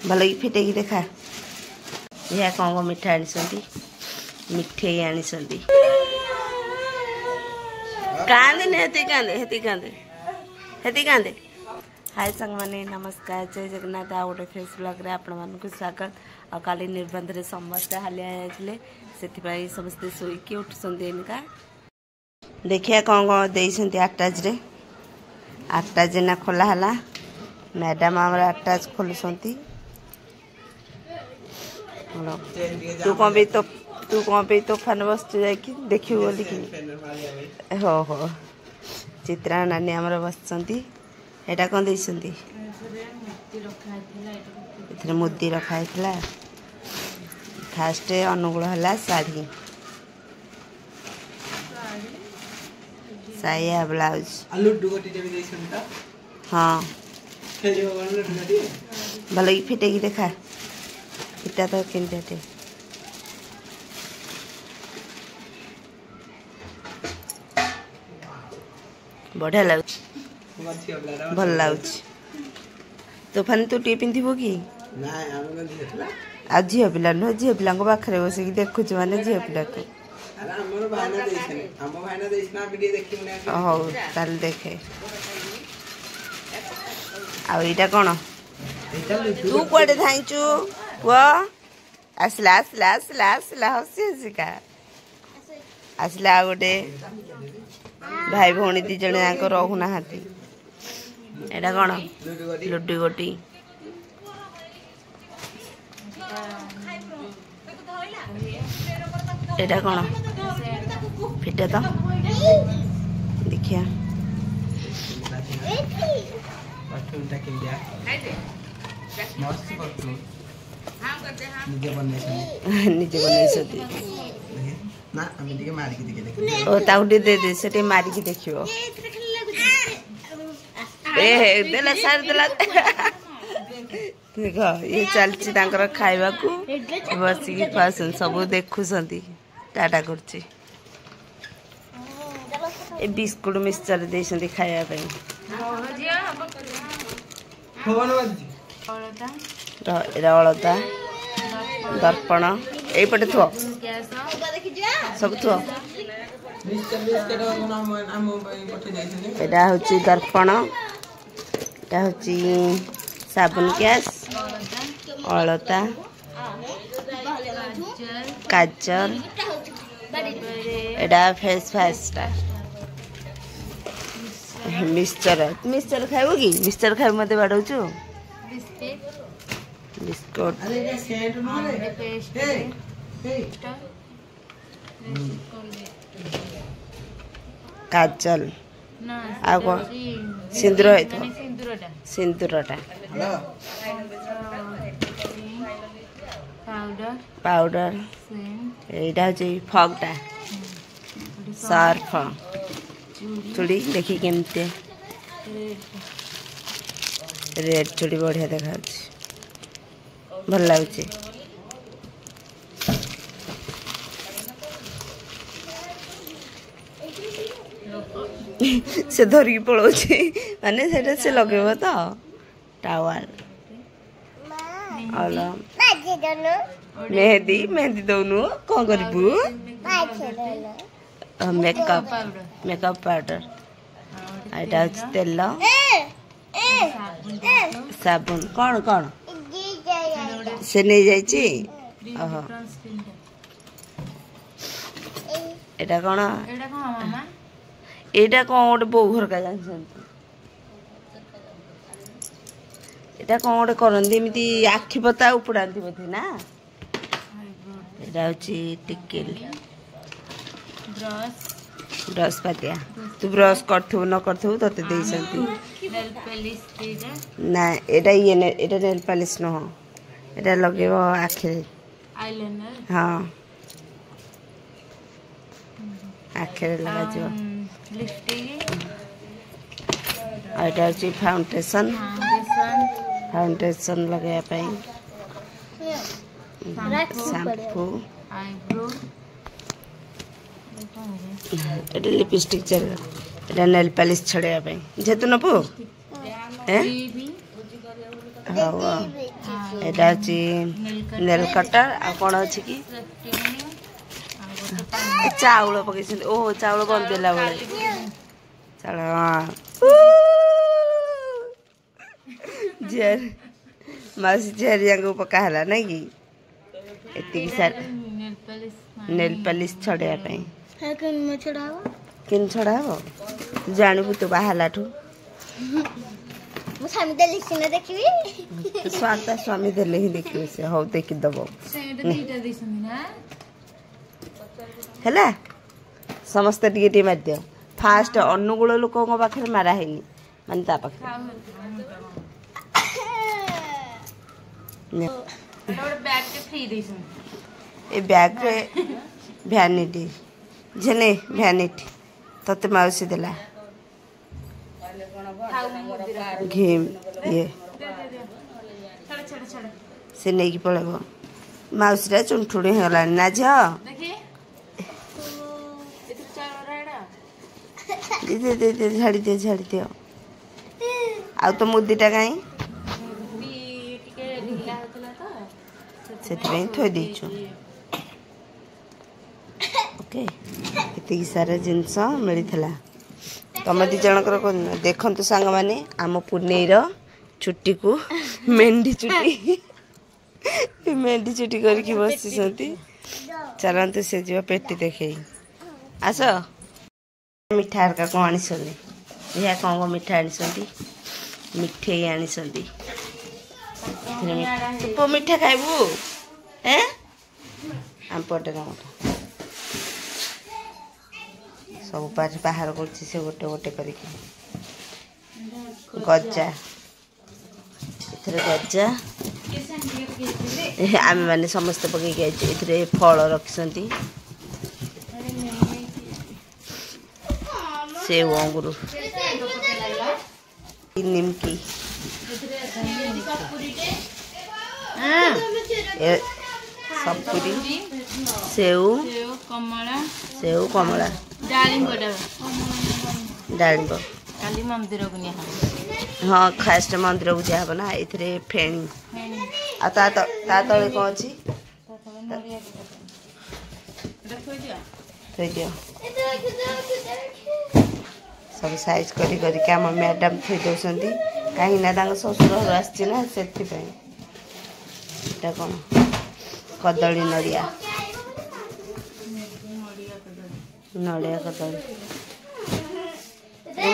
भल कि फिटेकी देखा यह कौन कौन मिठा आनी मिठे आनी कांदे हेती कांदे हेती कांदे हेती कांदे। हाय संग माने नमस्कार जय जगन्नाथ आ गोटे फेस ब्लॉग रे आपण मानक स्वागत। आ काली निर्बंध रे समस्त हालिया आइले सेति समस्ते सोईकी उठुसंती इनका देखिए कौन कौन देइसंती अटैच रे अटैच ना खोला हला मैडम हमरा अटैच खोलुसंती। तू कौन भी तोफान बस जाकि देखियो बोली कि हो हो चित्रा नानी हमर बसंती। एटा कौन देइसंती इथरे मुद्दी रखा हैतला फास्ट अनुकूल हला साड़ी साया ब्लाउज हाँ भल कि फिटेकी देखा इटा तो केनते बढ़िया लगुच भल लगुच। तोफान तू टी पिंधिबो कि आ झील पिला नुह झील पिला पाखे बसिक देखुच माने झील पिला को हौ ताल देखे आईटा कौन तू कड़े धाइचु पुआ आसला आसला आसला आसला हसी हसिका आसला गोटे भाई भौणी दी जने जाक रहुना एटा कौन लुडु गोटी एटा कौन फिटे तो देखिया निजे बनै ना हम टिके मारी के देखे ओ ताउडी दे दे सेटे मारी के देखियो ए देला सार देला देखो ये चलची तांकर खाइबा को बसी की फसन सब देखुसंती टाटा करची ए बिस्कुट मिक्सचर देसंती खाइबा पई अलता दर्पण एपटे थो सब थो एटा होची दर्पण एटा होची साबुन गैस अलता काजल एटा फेस फास्टा मिक्सचर खाइबो कि मिक्सचर खाइबो मते बाडौछु बिस्कुट काजल आगो सिंदूर है तो सिंदूरटा पाउडर एटा जे फगटा सर्फ चूड़ी देखी केमते रेड चूड़ी बढ़िया देखा भल लगुच से धरिकी पड़ोची माने सेटा से लगेब तो टावल मेहंदी मेहंदी दौनु कौन करू मेकअप पाउडर एटा तेल साबुन कौन कौन से नहीं जाइए एटा कौन एटा कौन गोटे बो घर का जानते एटा कौन गोटे करती एमती आखि पता उपड़ाती बोधे ना एटा हूँ टिकिल ब्रश पातिया तू ब्रश करथु न करथु तते देइसंती ना एटा ये एटा नेल पॉलिश न हो एटा लगेबो आखिरे आईलाइनर हां आखिरे लगा जो लिपस्टिक एटा जी फाउंडेशन लगाया पाई शैम्पू आईब्रो एटा लिपस्टिक चल एटा नेल पॉलिश छड़े पाई जेतु नपु ए हां एटा अछि नेल कटर आ कोन अछि कि चाउल पकैछन ओ चाउल कोन देला बळे चाउल जेर मासी जेरिया को पका हला नै कि एति सार नेल पॉलिश छड़े पई है किन में छड़ावा किन छड़ाबो जानबु तो बाहलाठू मु स्वामी देली सिने देखिबी स्वाता स्वामी देले ही देखियो से हो देखि दबो से तो दीटा दिसनी ना हैला समस्त टिके टिके मार दियो फास्ट अनुगुण लोकों को पाखे मारा हैनी माने ता पाखे बैग के फ्री दिसन ए बैग रे वैनिटी जने वैनिटी तते माउसी देला घिम ये से नहीं की पड़ेगा माउसी चुनठुड़ी होगा ना झा दे दे दे झाड़ी दे आ तो मुदीटा कहीं से थोई देचु ओके इतनी सारा जिनस मिलता तुम दी जनकर देखु सांग मैंने आम पुनेर छुट्टी को मेंढी छुट्टी मेंढी छुट्टी करके बसी चलते से जी पेटी देखे आस मिठा हरका कौन आनी यह कौन कौन मिठा आनी मिठे आनी पो मिठा खाइबू आम पटे सब बाहर कर गोटे गोटे करके गजा गजा आम मैंने समस्त पकई ये फल रखी सेव अंगूर निमकी सपुरी सेव कमला डालिंब हाँ खास्ट मंदिर को जाब ना ये फेणी आ तले कौन अच्छी सब साइज करके आम मैडम थी दौरान कहीं ससुर आसना से कौन कदली नड़िया नड़िया कदली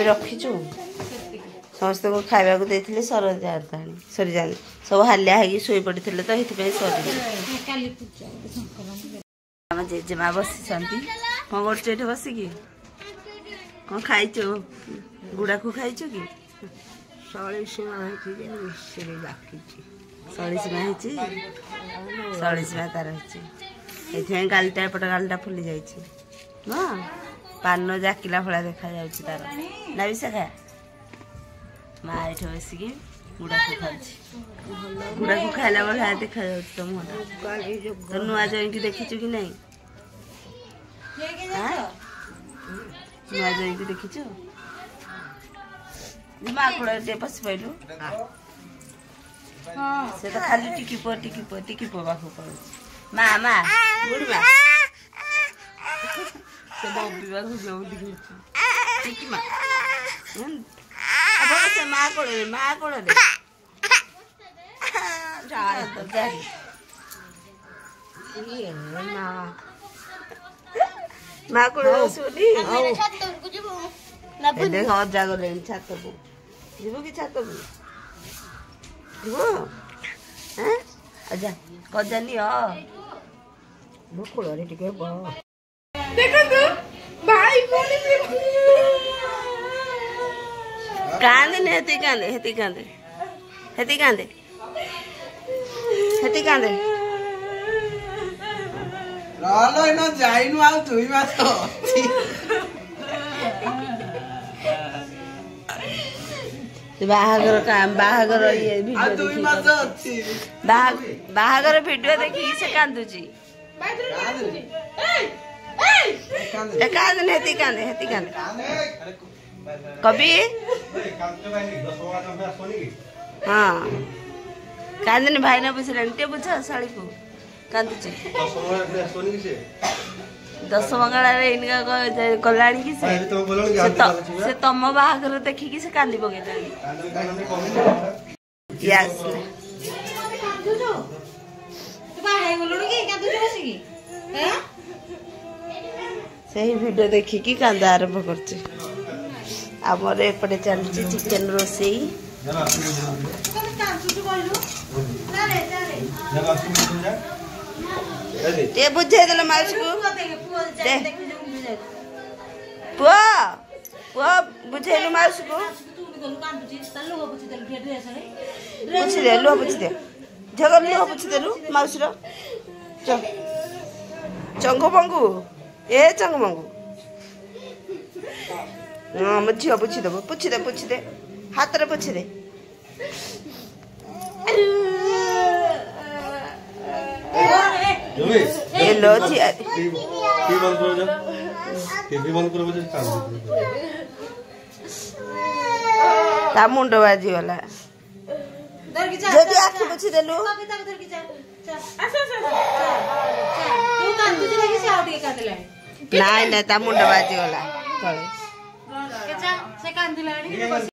रखीचु समस्त को खावा को देते सर जाता सरी जाने सब हालिया है शोई पड़े तो ये सरी जेजेमा बसी कौन कर बसिकी कौन खाइच गुड़ा को खाइच कि सलीसीमा सलीसीमा तार ये गालटा एपट गालटा फुली जाइए ना पान जाकिला भला देखा तार ना भी से खा माँ ये बसिकी गुड़ा को खाऊँ गुड़ा को खाला बेला देखा तो मुहटा तो नुआ जईकी देखीचु कि नहीं नुआ जईकी देखीचु माँ को पशि पाइलु से तो खाली टिकी पो पाखु पड़े माँ माँ बुढ़ी माँ से बबी पाखु जो टिकी माँ से माँ को माँ को सुनी देख अजा गले छात को जीव कि छात को जीव अजा कजानी भूखुल टिके देखो भाई कांदे हेती कांदे रालो इनो जाइनु आउ दुई मास बाहागर काम बाहागर ये वीडियो दुई मास अछि बाहागर वीडियो देखि से कांदुची कांदे हेती कांदे कभी हाँ କାନ୍ଦିନି ଭାଇନା ବୁଝିଲାଣି ଟିକେ ବୁଝ ଶାଳୀକୁ କାନ୍ଦୁଛି ଦଶ ମଙ୍ଗଳାରେ ଏଇନିକା ଗଲାଣି କି ସେ ତମ ବାହାଘର ଦେଖିକି ସେ କାନ୍ଦି ପକେଇଲାଣି ସେଇ ଭିଡିଓ ଦେଖିକି କାନ୍ଦା ଆରମ୍ଭ କରୁଛି। ଆମର ଏପଟେ ଚାଲିଛି ଚିକେନ ରୋଷେଇ। ଟିକେ ବୁଝେଇଦେଲ ମାଉସୀକୁ ପୁଅ ପୁଅ ବୁଝେଇଲୁ ମାଉସୀକୁ ବୁଝିଦେ ଲୁହ ବୁଝିଦେ ଝିଅ ଲୁହ ବୁଝିଦେଲୁ ମାଉସୀର ଚଙ୍ଗୁ ପଙ୍ଗୁ ଏ ଚଙ୍ଗୁ ପଙ୍ଗୁ ହଁ ମୋ ଝିଅ ବୁଝିଦେବ ପୁଛିଦେ ହାତରେ ପୁଛିଦେ हेलो जी ता मुंड बाजी वाला जदी आखि बुझी देलु नाइ ता मुंड बाजी वाला